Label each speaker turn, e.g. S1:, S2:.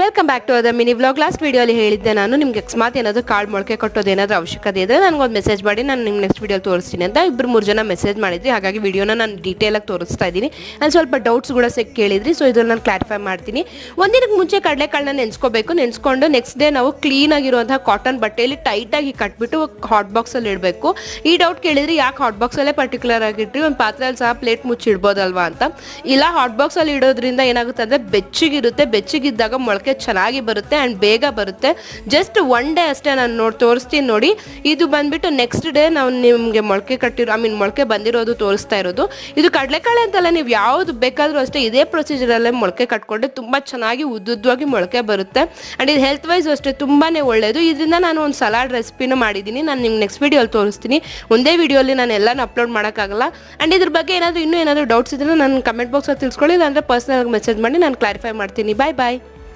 S1: Welcome back to other mini vlog. Last ವಿಡಿಯೋಲಿ ಹೇಳಿದ್ದೆ ನಾನು ನಿಮ್ಗೆ ಅಕಸ್ಮಾತ್ ಏನಾದರೂ ಕಾಳು ಮೊಳಕೆ ಕಟ್ಟೋದು ಏನಾದರೂ ಅವಶ್ಯಕತೆ ಇದ್ದರೆ ನನಗೊಂದು ಮೆಸೇಜ್ ಮಾಡಿ, ನಾನು ನಿಮ್ಗೆ ನೆಕ್ಸ್ಟ್ ವಿಡಿಯೋ ತೋರಿಸ್ತೀನಿ ಅಂತ 2-3 ಜನ ಮೆಸೇಜ್ ಮಾಡಿದ್ರಿ. ಹಾಗಾಗಿ ವಿಡಿಯೋನ ನಾನು ಡೀಟೇಲಾಗಿ ತೋರಿಸ್ತಾ ಇದ್ದೀನಿ. ನಾನು ಸ್ವಲ್ಪ ಡೌಟ್ಸ್ ಕೂಡ ಕೇಳಿದ್ರಿ, ಸೊ ಇದನ್ನು ನಾನು ಕ್ಲಾರಿಫೈ ಮಾಡ್ತೀನಿ. ಒಂದಿನಕ್ಕೆ ಮುಂಚೆ ಕಡಲೆಕಾಳನ್ನ ನೆನೆಸ್ಕೊಂಡು ನೆಕ್ಸ್ಟ್ ಡೇ ನಾವು ಕ್ಲೀನಾಗಿರುವಂತಹ ಕಾಟನ್ ಬಟ್ಟೆಯಲ್ಲಿ ಟೈಟಾಗಿ ಕಟ್ಬಿಟ್ಟು ಹಾಟ್ ಬಾಕ್ಸಲ್ಲಿ ಇಡಬೇಕು. ಈ ಡೌಟ್ ಕೇಳಿದ್ರಿ, ಯಾಕೆ ಹಾಟ್ ಬಾಕ್ಸಲ್ಲೇ ಪರ್ಟಿಕ್ಯುಲರ್ ಆಗಿಟ್ರಿ, ಒಂದು ಪಾತ್ರೆಯಲ್ಲಿ ಸಹ ಪ್ಲೇಟ್ ಮುಚ್ಚಿಡ್ಬೋದಲ್ವಾ ಅಂತ. ಇಲ್ಲ, ಹಾಟ್ ಬಾಕ್ಸಲ್ಲಿ ಇಡೋದ್ರಿಂದ ಏನಾಗುತ್ತೆ ಅಂದರೆ ಬೆಚ್ಚಗಿರುತ್ತೆ. ಬೆಚ್ಚಗಿದ್ದಾಗ ಮೊಳಕೆ ಚೆನ್ನಾಗಿ ಬರುತ್ತೆ ಆ್ಯಂಡ್ ಬೇಗ ಬರುತ್ತೆ. ಜಸ್ಟ್ 1 ಡೇ ಅಷ್ಟೇ ನಾನು ತೋರಿಸ್ತೀನಿ ನೋಡಿ. ಇದು ಬಂದ್ಬಿಟ್ಟು ನೆಕ್ಸ್ಟ್ ಡೇ ನಾವು ನಿಮಗೆ ಮೊಳಕೆ ಬಂದಿರೋದು ತೋರಿಸ್ತಾ ಇರೋದು. ಇದು ಕಡಲೆಕಾಳು ಅಂತಲ್ಲ, ನೀವು ಯಾವುದು ಬೇಕಾದರೂ ಅಷ್ಟೇ ಇದೇ ಪ್ರೊಸೀಜರಲ್ಲೇ ಮೊಳಕೆ ಕಟ್ಕೊಂಡ್ರೆ ತುಂಬ ಚೆನ್ನಾಗಿ ಉದ್ದುದ್ದವಾಗಿ ಮೊಳಕೆ ಬರುತ್ತೆ. ಆ್ಯಂಡ್ ಇದು ಹೆಲ್ತ್ ವೈಸ್ ಅಷ್ಟೇ ತುಂಬಾ ಒಳ್ಳೆಯದು. ಇದರಿಂದ ನಾನು ಒಂದು ಸಲಾಡ್ ರೆಸಿಪಿನೂ ಮಾಡಿದ್ದೀನಿ, ನಾನು ನಿಮ್ಗೆ ನೆಕ್ಸ್ಟ್ ವಿಡಿಯೋಲಿ ತೋರಿಸ್ತೀನಿ. ಒಂದೇ ವಿಡಿಯೋಲಿ ನಾನು ಎಲ್ಲನೂ ಅಪ್ಲೋಡ್ ಮಾಡೋಕ್ಕಾಗಲ್ಲ. ಆ್ಯಂಡ್ ಇದ್ರ ಬಗ್ಗೆ ಏನಾದರೂ ಡೌಟ್ಸ್ ಇದ್ದರೆ ನಾನು ಕಮೆಂಟ್ ಬಾಕ್ಸಲ್ಲಿ ತಿಳಿಸ್ಕೊಳ್ಳಿ, ಇಲ್ಲಾಂದರೆ ಪರ್ಸನಲ್ ಮೆಸೇಜ್ ಮಾಡಿ ನಾನು ಕ್ಲಾರಿಫೈ ಮಾಡ್ತೀನಿ. ಬಾಯ್ ಬಾಯ್.